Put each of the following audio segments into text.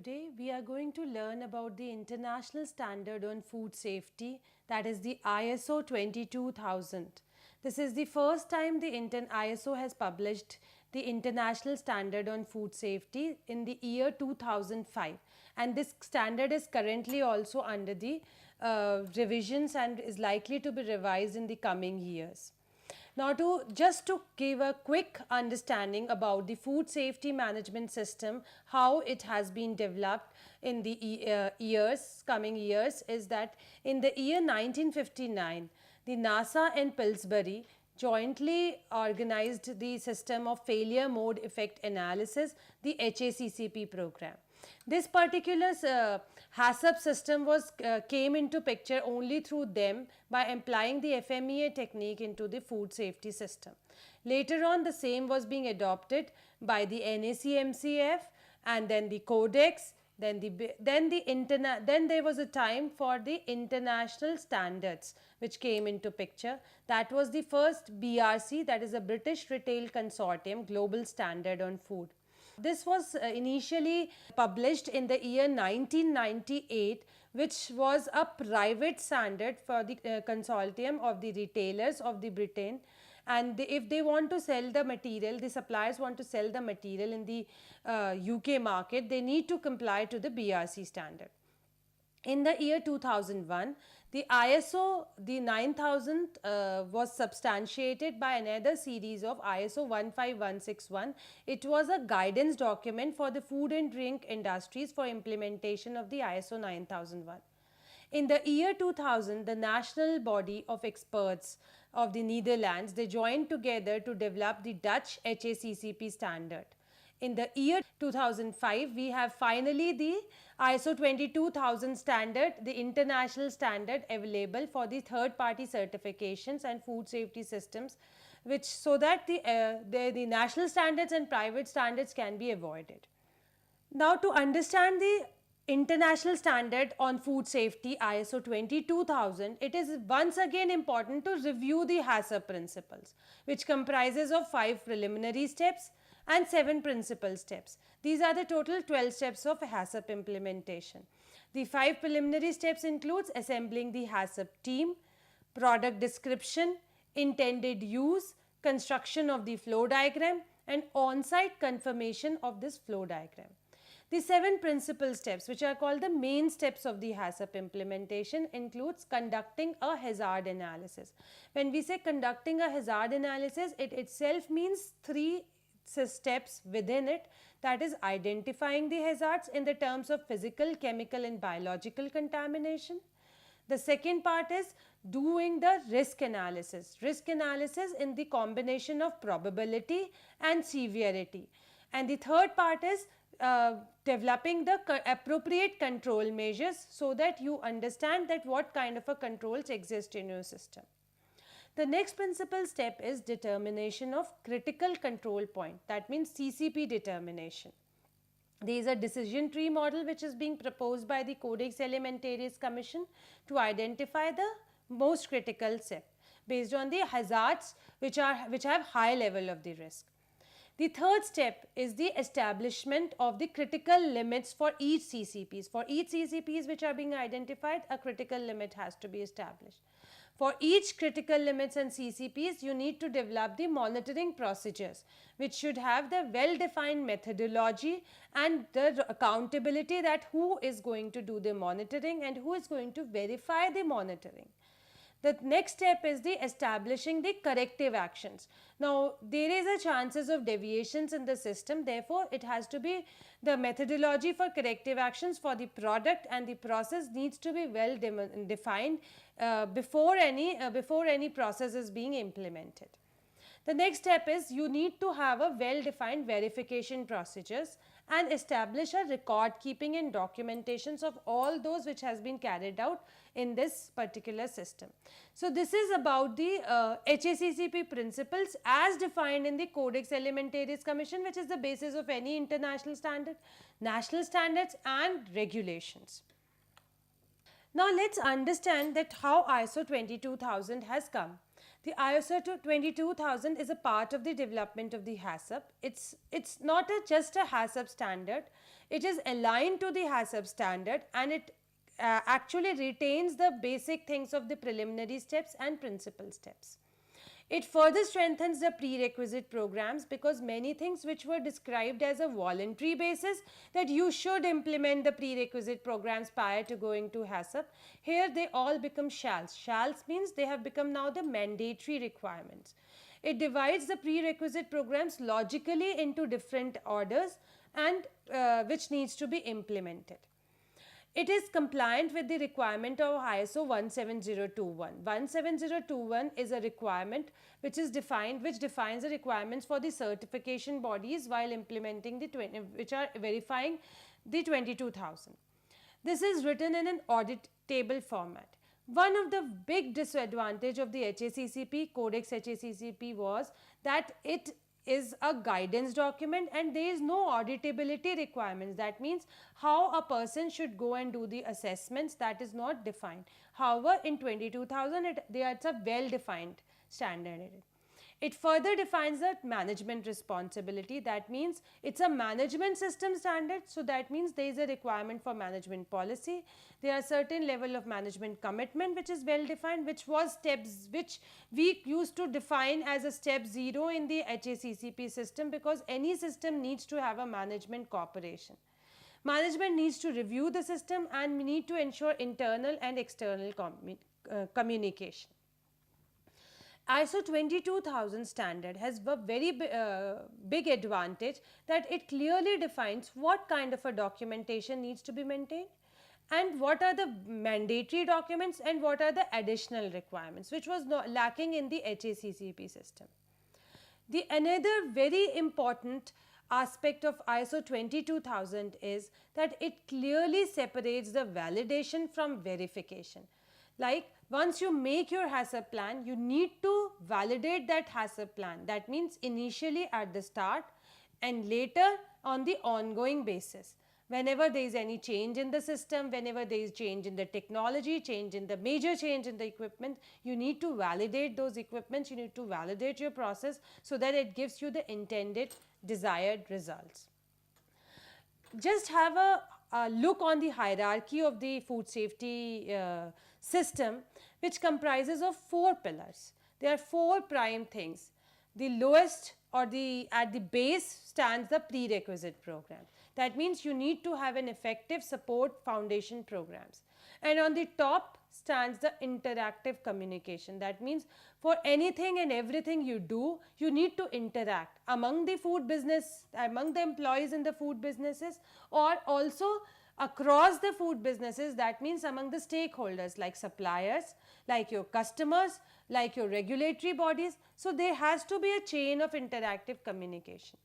Today we are going to learn about the International Standard on Food Safety, that is the ISO 22000. This is the first time the ISO has published the International Standard on Food Safety in the year 2005, and this standard is currently also under the revisions and is likely to be revised in the coming years. Now, just to give a quick understanding about the food safety management system, how it has been developed in the coming years, is that in the year 1959, the NASA and Pillsbury jointly organized the system of failure mode effect analysis, the HACCP program. This particular HACCP system came into picture only through them by applying the FMEA technique into the food safety system. Later on, the same was being adopted by the NACMCF and then the Codex. Then there was a time for the international standards which came into picture. That was the first BRC, that is a British Retail Consortium Global Standard on Food. This was initially published in the year 1998, which was a private standard for the consortium of the retailers of the Britain, and if they want to sell the material, the suppliers want to sell the material in the UK market, they need to comply to the BRC standard. In the year 2001, the ISO, the 9000 was substantiated by another series of ISO 15161. It was a guidance document for the food and drink industries for implementation of the ISO 9001. In the year 2000, the national body of experts of the Netherlands, they joined together to develop the Dutch HACCP standard. In the year 2005, we have finally the ISO 22000 standard, the international standard available for the third party certifications and food safety systems, which so that the national standards and private standards can be avoided. Now, to understand the international standard on food safety ISO 22000, it is once again important to review the HACCP principles, which comprises of 5 preliminary steps and 7 principal steps. These are the total 12 steps of HACCP implementation. The 5 preliminary steps includes assembling the HACCP team, product description, intended use, construction of the flow diagram, and on-site confirmation of this flow diagram. The 7 principal steps, which are called the main steps of the HACCP implementation, includes conducting a hazard analysis. When we say conducting a hazard analysis, it itself means 3 steps within it, that is identifying the hazards in the terms of physical, chemical and biological contamination. The second part is doing the risk analysis in the combination of probability and severity. And the third part is developing the appropriate control measures so that you understand that what kind of a controls exist in your system. The next principal step is determination of critical control point, that means CCP determination. There is a decision tree model which is being proposed by the Codex Alimentarius Commission to identify the most critical step based on the hazards which have high level of the risk. The third step is the establishment of the critical limits for each CCPs. For each CCPs which are being identified, a critical limit has to be established. For each critical limits and CCPs, you need to develop the monitoring procedures, which should have the well-defined methodology and the accountability that who is going to do the monitoring and who is going to verify the monitoring. The next step is the establishing the corrective actions. Now, there is a chances of deviations in the system, therefore, it has to be the methodology for corrective actions for the product and the process needs to be well defined before any process is being implemented. The next step is you need to have a well-defined verification procedures and establish a record keeping and documentations of all those which has been carried out in this particular system. So, this is about the HACCP principles as defined in the Codex Alimentarius Commission, which is the basis of any international standard, national standards and regulations. Now let's understand that how ISO 22000 has come. The ISO 22000 is a part of the development of the HACCP. It's not just a HACCP standard. It is aligned to the HACCP standard, and it actually retains the basic things of the preliminary steps and principal steps. It further strengthens the prerequisite programs because many things which were described as a voluntary basis that you should implement the prerequisite programs prior to going to HACCP, here they all become shalls. Shalls means they have become now the mandatory requirements. It divides the prerequisite programs logically into different orders and which needs to be implemented. It is compliant with the requirement of ISO 17021. 17021 is a requirement which defines the requirements for the certification bodies while implementing which are verifying the 22000. This is written in an auditable format. One of the big disadvantage of the HACCP, Codex HACCP, was that it is a guidance document and there is no auditability requirements. That means how a person should go and do the assessments, that is not defined. However, in 22000 it's a well defined standard. It further defines the management responsibility. That means it's a management system standard. So that means there is a requirement for management policy. There are certain level of management commitment which is well defined, which was steps which we used to define as a step 0 in the HACCP system, because any system needs to have a management cooperation. Management needs to review the system and we need to ensure internal and external communication. ISO 22000 standard has a very big advantage that it clearly defines what kind of a documentation needs to be maintained and what are the mandatory documents and what are the additional requirements, which was lacking in the HACCP system. The another very important aspect of ISO 22000 is that it clearly separates the validation from verification. Like, once you make your HACCP plan, you need to validate that HACCP plan. That means initially at the start and later on the ongoing basis. Whenever there is any change in the system, whenever there is change in the technology, major change in the equipment, you need to validate those equipments, you need to validate your process so that it gives you the intended desired results. Just have a look on the hierarchy of the food safety system, which comprises of 4 pillars. There are 4 prime things. The lowest or at the base stands the prerequisite program. That means you need to have an effective support foundation programs. And on the top stands the interactive communication. That means for anything and everything you do, you need to interact among the food business, among the employees in the food businesses, or also across the food businesses. That means among the stakeholders like suppliers, like your customers, like your regulatory bodies. So there has to be a chain of interactive communication.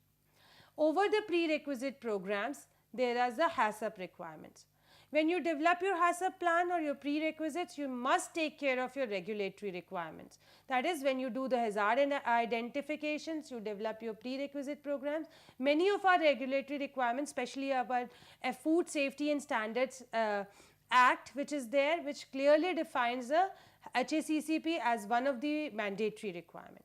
Over the prerequisite programs, there are the HACCP requirements. When you develop your HACCP plan or your prerequisites, you must take care of your regulatory requirements. That is, when you do the hazard identifications, you develop your prerequisite programs. Many of our regulatory requirements, especially about a Food Safety and Standards Act, which is there, which clearly defines the HACCP as one of the mandatory requirements.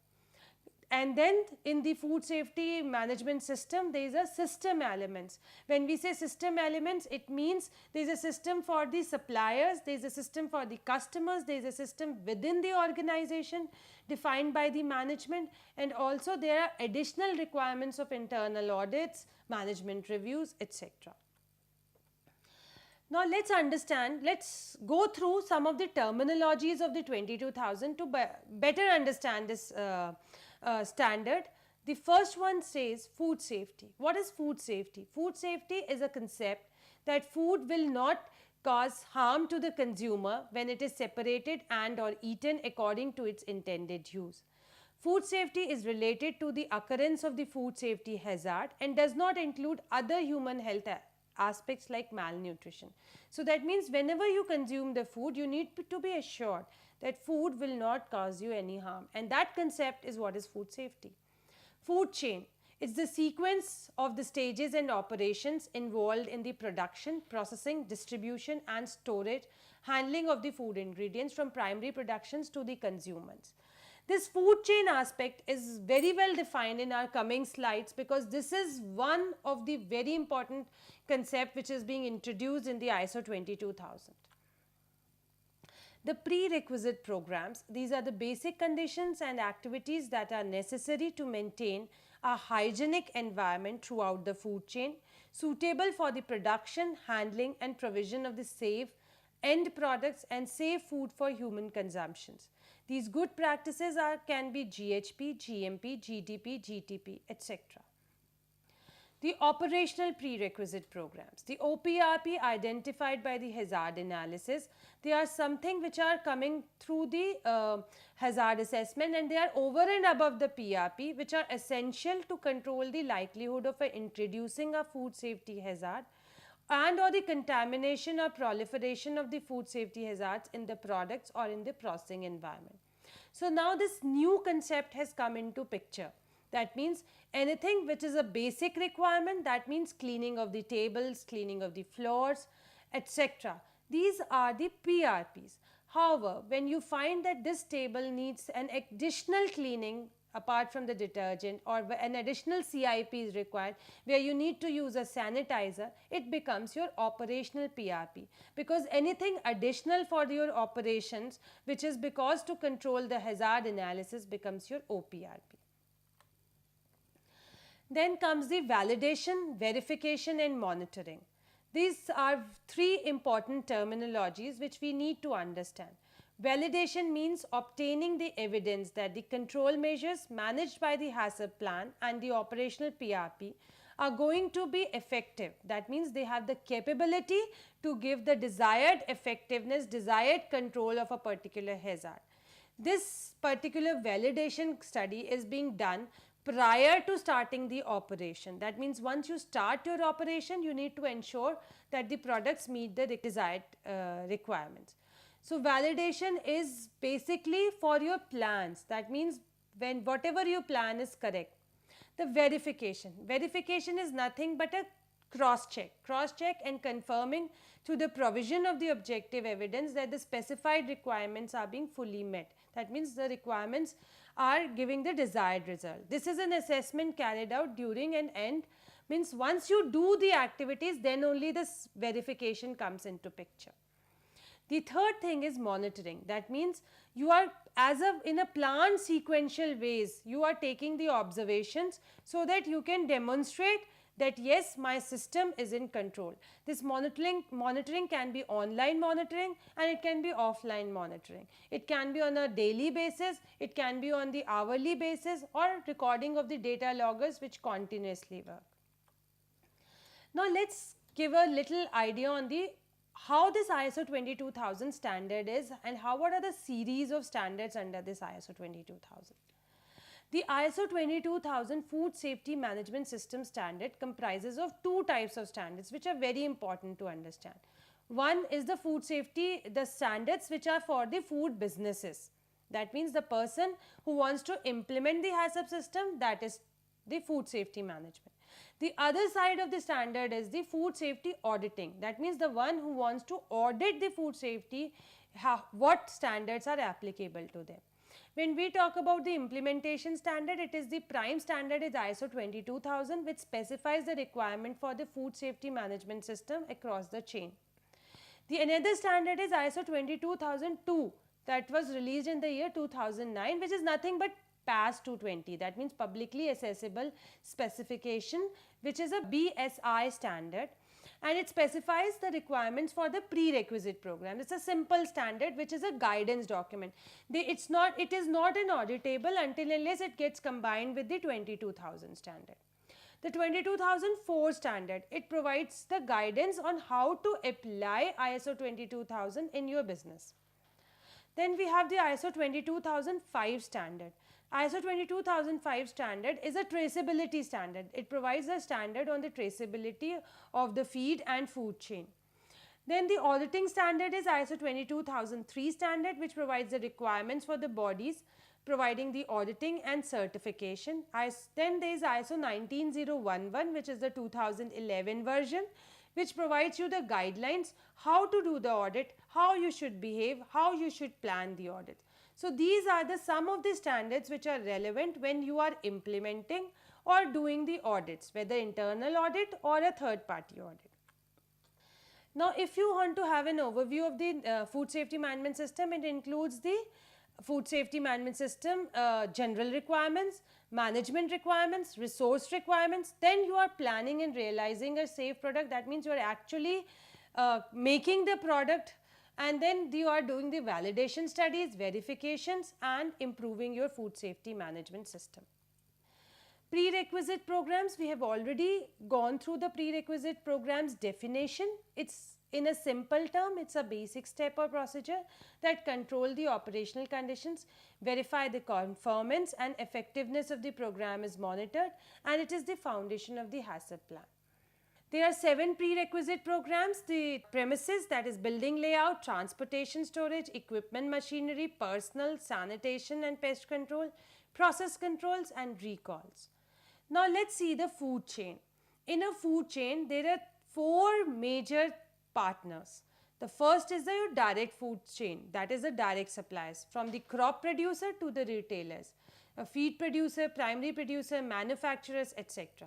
And then in the food safety management system, there is a system elements. When we say system elements, it means there is a system for the suppliers, there is a system for the customers, there is a system within the organization defined by the management, and also there are additional requirements of internal audits, management reviews, etc. Now let's understand, let's go through some of the terminologies of the 22000 to better understand this standard. The first one says food safety. What is food safety? Food safety is a concept that food will not cause harm to the consumer when it is separated and or eaten according to its intended use. Food safety is related to the occurrence of the food safety hazard and does not include other human health aspects like malnutrition. So that means whenever you consume the food, you need to be assured that food will not cause you any harm, and that concept is what is food safety. Food chain, it's the sequence of the stages and operations involved in the production, processing, distribution and storage handling of the food ingredients from primary productions to the consumers. This food chain aspect is very well defined in our coming slides, because this is one of the very important concept which is being introduced in the ISO 22000. The prerequisite programs, these are the basic conditions and activities that are necessary to maintain a hygienic environment throughout the food chain, suitable for the production, handling and provision of the safe end products and safe food for human consumptions. These good practices can be GHP, GMP, GDP, GTP, etc. The operational prerequisite programs, the OPRP identified by the hazard analysis, they are something which are coming through the hazard assessment, and they are over and above the PRP, which are essential to control the likelihood of introducing a food safety hazard and or the contamination or proliferation of the food safety hazards in the products or in the processing environment. So now this new concept has come into picture. That means anything which is a basic requirement, that means cleaning of the tables, cleaning of the floors, etc. These are the PRPs. However, when you find that this table needs an additional cleaning apart from the detergent, or an additional CIP is required where you need to use a sanitizer, it becomes your operational PRP, because anything additional for your operations which is because to control the hazard analysis becomes your OPRP. Then comes the validation, verification and monitoring. These are three important terminologies which we need to understand. Validation means obtaining the evidence that the control measures managed by the HACCP plan and the operational PRP are going to be effective. That means they have the capability to give the desired effectiveness, desired control of a particular hazard. This particular validation study is being done prior to starting the operation. That means once you start your operation, you need to ensure that the products meet the desired requirements. So validation is basically for your plans. That means when whatever you plan is correct. The verification is nothing but a cross check and confirming through the provision of the objective evidence that the specified requirements are being fully met. That means the requirements are giving the desired result. This is an assessment carried out during an end, means once you do the activities, then only this verification comes into picture. The third thing is monitoring. That means you are in a planned sequential ways, you are taking the observations so that you can demonstrate that yes, my system is in control. This monitoring can be online monitoring and it can be offline monitoring. It can be on a daily basis, it can be on the hourly basis, or recording of the data loggers which continuously work. Now let's give a little idea on the how this ISO 22000 standard is and what are the series of standards under this ISO 22000. The ISO 22000 Food Safety Management System standard comprises of two types of standards which are very important to understand. One is the food safety, the standards which are for the food businesses. That means the person who wants to implement the HACCP system, that is the food safety management. The other side of the standard is the food safety auditing. That means the one who wants to audit the food safety, what standards are applicable to them. When we talk about the implementation standard, it is the prime standard is ISO 22000, which specifies the requirement for the food safety management system across the chain. The another standard is ISO 22002 that was released in the year 2009, which is nothing but PAS 220, that means publicly accessible specification, which is a BSI standard, and it specifies the requirements for the prerequisite program. It's a simple standard which is a guidance document. It is not an auditable until unless it gets combined with the 22000 standard. The 22004 standard, it provides the guidance on how to apply ISO 22000 in your business. Then we have the ISO 22005 standard. ISO 22005 standard is a traceability standard. It provides a standard on the traceability of the feed and food chain. Then the auditing standard is ISO 22003 standard, which provides the requirements for the bodies providing the auditing and certification. Then there is ISO 19011, which is the 2011 version, which provides you the guidelines how to do the audit, how you should behave, how you should plan the audit. So these are the some of the standards which are relevant when you are implementing or doing the audits, whether internal audit or a third party audit. Now, if you want to have an overview of the food safety management system, it includes the food safety management system general requirements, management requirements, resource requirements. Then you are planning and realizing a safe product. That means you are actually making the product, and then you are doing the validation studies, verifications, and improving your food safety management system. Prerequisite programs, we have already gone through the prerequisite programs definition. It's in a simple term, it's a basic step or procedure that control the operational conditions, verify the conformance and effectiveness of the program is monitored, and it is the foundation of the HACCP plan. There are 7 prerequisite programs: the premises, that is building layout, transportation, storage, equipment, machinery, personal, sanitation and pest control, process controls and recalls. Now let's see the food chain. In a food chain, there are 4 major partners. The first is the direct food chain, that is the direct suppliers from the crop producer to the retailers, a feed producer, primary producer, manufacturers, etc.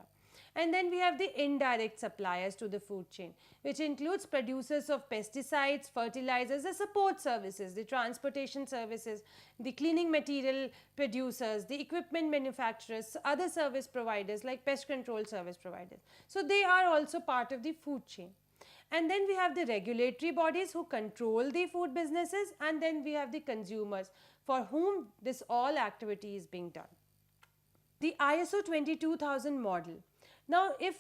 And then we have the indirect suppliers to the food chain, which includes producers of pesticides, fertilizers, the support services, the transportation services, the cleaning material producers, the equipment manufacturers, other service providers like pest control service providers. So they are also part of the food chain. And then we have the regulatory bodies who control the food businesses, and then we have the consumers for whom this all activity is being done. The ISO 22000 model. Now, if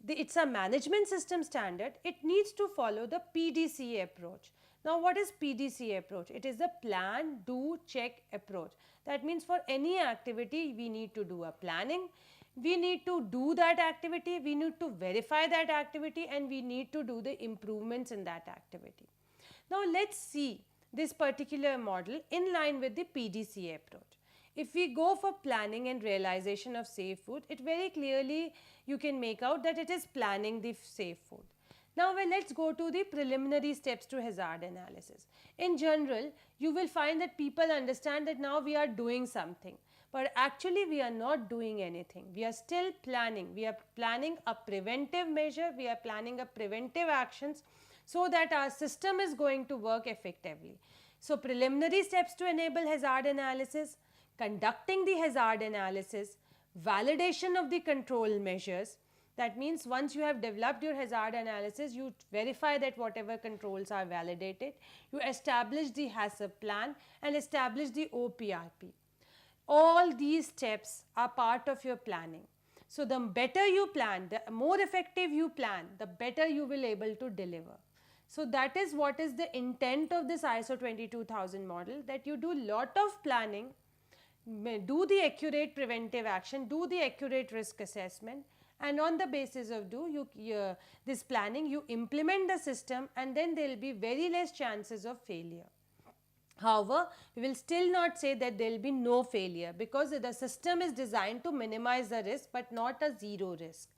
it's a management system standard, it needs to follow the PDCA approach. Now, what is PDCA approach? It is a plan, do, check approach. That means for any activity, we need to do a planning, we need to do that activity, we need to verify that activity, and we need to do the improvements in that activity. Now, let's see this particular model in line with the PDCA approach. If we go for planning and realization of safe food, it very clearly you can make out that it is planning the safe food. Now, let's go to the preliminary steps to hazard analysis. In general, you will find that people understand that now we are doing something, but actually we are not doing anything. We are still planning. We are planning a preventive measure. We are planning a preventive actions so that our system is going to work effectively. So, preliminary steps to enable hazard analysis, conducting the hazard analysis, validation of the control measures. That means once you have developed your hazard analysis, you verify that whatever controls are validated, you establish the HACCP plan and establish the OPRP. All these steps are part of your planning. So the better you plan, the more effective you plan, the better you will able to deliver. So that is what is the intent of this ISO 22000 model, that you do lot of planning, do the accurate preventive action, do the accurate risk assessment, and on the basis of this planning, you implement the system, and then there will be very less chances of failure. However, we will still not say that there will be no failure, because the system is designed to minimize the risk but not a zero risk.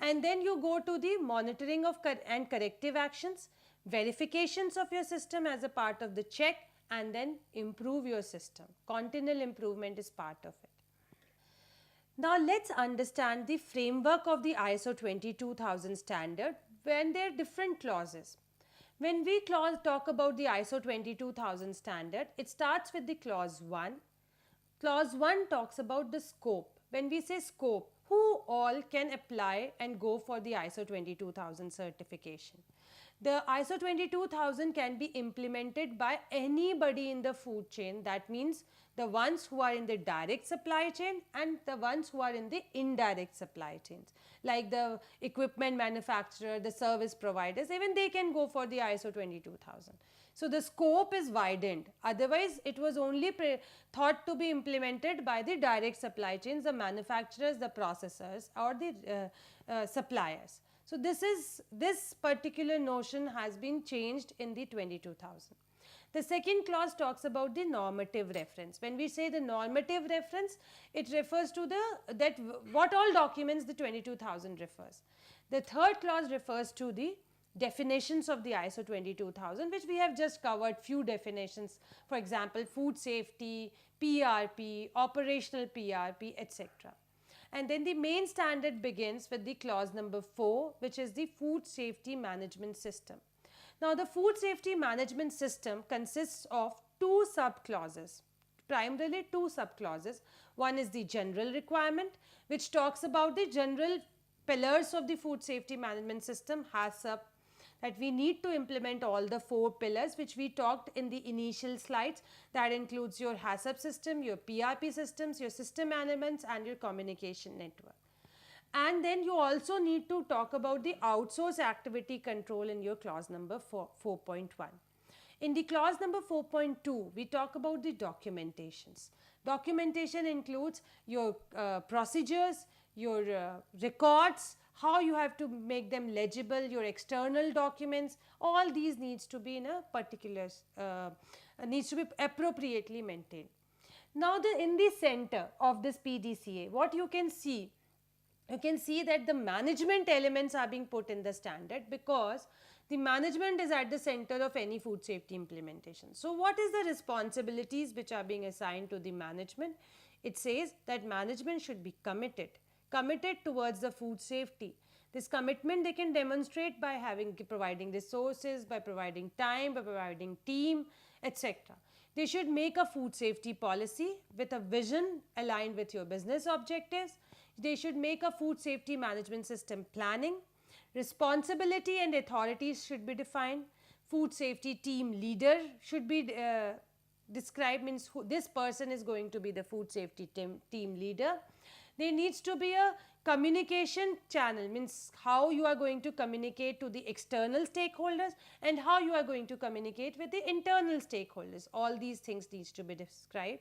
And then you go to the monitoring of and corrective actions, verifications of your system as a part of the check, and then improve your system. Continual improvement is part of it. Now let's understand the framework of the ISO 22000 standard when there are different clauses. When we talk about the ISO 22000 standard, it starts with the clause 1. Clause 1 talks about the scope. When we say scope, who all can apply and go for the ISO 22000 certification? The ISO 22000 can be implemented by anybody in the food chain. That means the ones who are in the direct supply chain and the ones who are in the indirect supply chains, like the equipment manufacturer, the service providers, even they can go for the ISO 22000. So the scope is widened. Otherwise, it was only thought to be implemented by the direct supply chains, the manufacturers, the processors, or the suppliers. So this particular notion has been changed in the 22000. The second clause talks about the normative reference. When we say the normative reference, it refers to what all documents the 22000 refers. The third clause refers to the definitions of the ISO 22000, which we have just covered few definitions, for example, food safety, PRP, operational PRP, etc. And then the main standard begins with the clause number 4, which is the food safety management system. Now, the food safety management system consists of two sub-clauses, primarily two sub-clauses. One is the general requirement, which talks about the general pillars of the food safety management system, HACCP, that we need to implement all the 4 pillars which we talked in the initial slides. That includes your HACCP system, your PRP systems, your system elements and your communication network. And then you also need to talk about the outsource activity control in your clause number 4.1. In the clause number 4.2, we talk about the documentations. Documentation includes your procedures, your records, how you have to make them legible, your external documents, all these needs to be in a particular, needs to be appropriately maintained. Now, in the center of this PDCA, what you can see that the management elements are being put in the standard, because the management is at the center of any food safety implementation. So, what is the responsibilities which are being assigned to the management? It says that management should be committed towards the food safety. This commitment they can demonstrate by providing resources, by providing time, by providing team, etc. They should make a food safety policy with a vision aligned with your business objectives. They should make a food safety management system planning. Responsibility and authorities should be defined. Food safety team leader should be described, means this person is going to be the food safety team leader. There needs to be a communication channel, means how you are going to communicate to the external stakeholders and how you are going to communicate with the internal stakeholders. All these things needs to be described.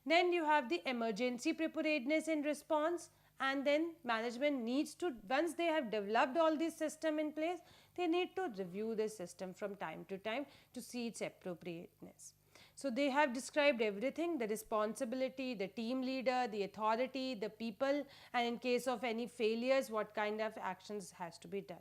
Then you have the emergency preparedness and response, and then management needs to, once they have developed all this system in place, they need to review this system from time to time to see its appropriateness. So, they have described everything, the responsibility, the team leader, the authority, the people, and in case of any failures, what kind of actions has to be done.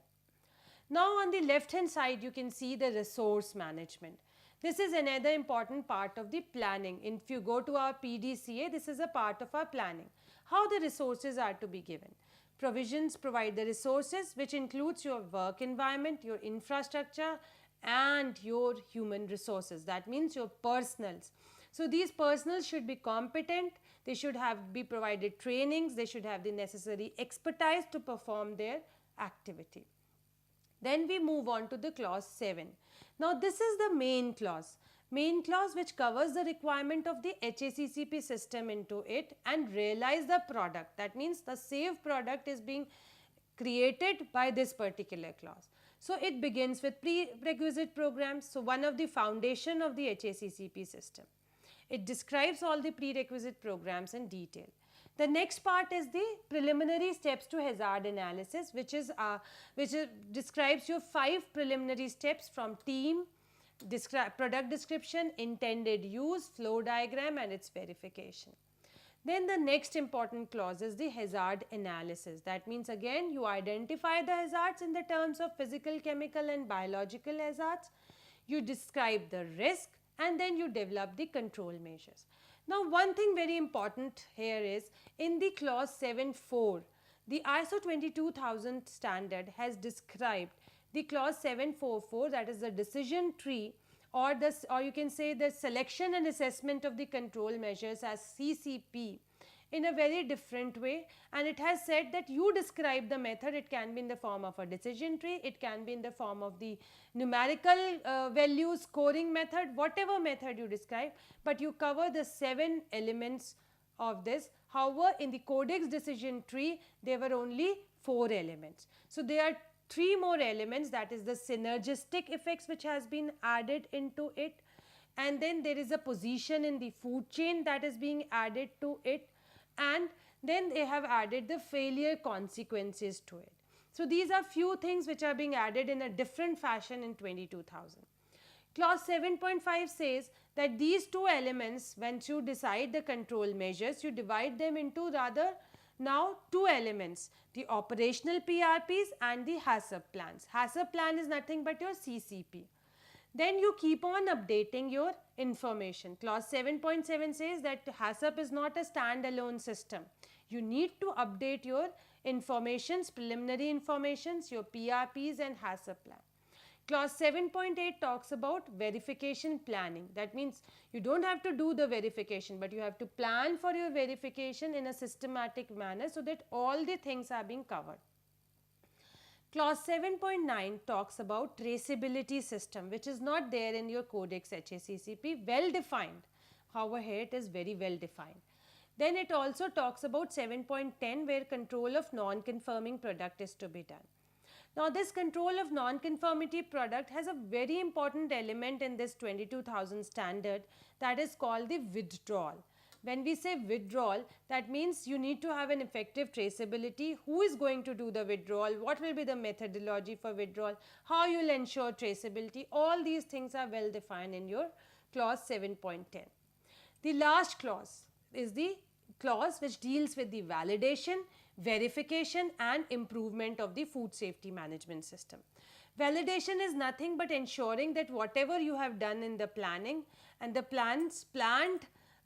Now, on the left hand side, you can see the resource management. This is another important part of the planning. If you go to our PDCA, this is a part of our planning. How the resources are to be given. Provisions provide the resources, which includes your work environment, your infrastructure, and your human resources. That means your personals. So, these personals should be competent, they should be provided trainings, they should have the necessary expertise to perform their activity. Then we move on to the clause 7. Now, this is the main clause which covers the requirement of the HACCP system into it and realize the product. That means the safe product is being created by this particular clause. So, it begins with prerequisite programs. So, one of the foundation of the HACCP system. It describes all the prerequisite programs in detail. The next part is the preliminary steps to hazard analysis, which describes your 5 preliminary steps from team, product description, intended use, flow diagram and its verification. Then the next important clause is the hazard analysis. That means again you identify the hazards in the terms of physical, chemical and biological hazards. You describe the risk and then you develop the control measures. Now, one thing very important here is in the clause 7.4, the ISO 22000 standard has described the clause 7.4.4, that is the decision tree, or you can say the selection and assessment of the control measures as CCP in a very different way, and it has said that you describe the method. It can be in the form of a decision tree, it can be in the form of the numerical value scoring method, whatever method you describe, but you cover the 7 elements of this. However, in the codex decision tree there were only 4 elements. So, there are 3 more elements, that is the synergistic effects which has been added into it, and then there is a position in the food chain that is being added to it, and then they have added the failure consequences to it. So, these are few things which are being added in a different fashion in 22000. Clause 7.5 says that these 2 elements, once you decide the control measures, you divide them into rather Now, two elements, the operational PRPs and the HACCP plans. HACCP plan is nothing but your CCP. Then you keep on updating your information. Clause 7.7 says that HACCP is not a standalone system. You need to update your informations, preliminary informations, your PRPs and HACCP plan. Clause 7.8 talks about verification planning. That means you don't have to do the verification, but you have to plan for your verification in a systematic manner so that all the things are being covered. Clause 7.9 talks about traceability system, which is not there in your Codex HACCP, well defined. However, here it is very well defined. Then it also talks about 7.10 where control of non-conforming product is to be done. Now, this control of non-conformity product has a very important element in this 22,000 standard, that is called the withdrawal. When we say withdrawal, that means you need to have an effective traceability. Who is going to do the withdrawal? What will be the methodology for withdrawal? How you will ensure traceability? All these things are well defined in your clause 7.10. The last clause is the clause which deals with the validation, verification and improvement of the food safety management system. Validation is nothing but ensuring that whatever you have done in the planning and the planned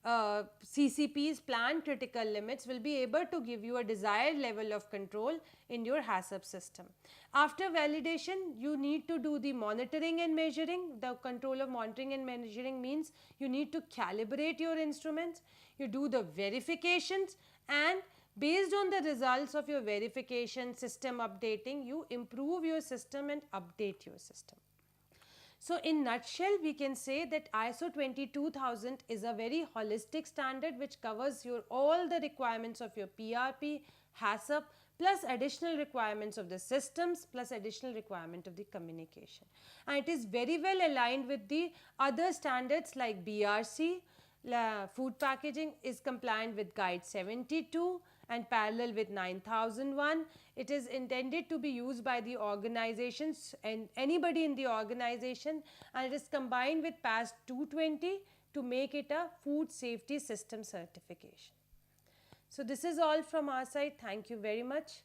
CCPs, planned critical limits, will be able to give you a desired level of control in your HACCP system. After validation, you need to do the monitoring and measuring. The control of monitoring and measuring means you need to calibrate your instruments, you do the verifications, and based on the results of your verification, system updating, you improve your system and update your system. So, in nutshell, we can say that ISO 22000 is a very holistic standard which covers all the requirements of your PRP, HACCP, plus additional requirements of the systems, plus additional requirement of the communication. And it is very well aligned with the other standards like BRC. Food packaging is compliant with Guide 72 and parallel with 9001. It is intended to be used by the organizations and anybody in the organization, and it is combined with PAS 220 to make it a food safety system certification. So, this is all from our side. Thank you very much.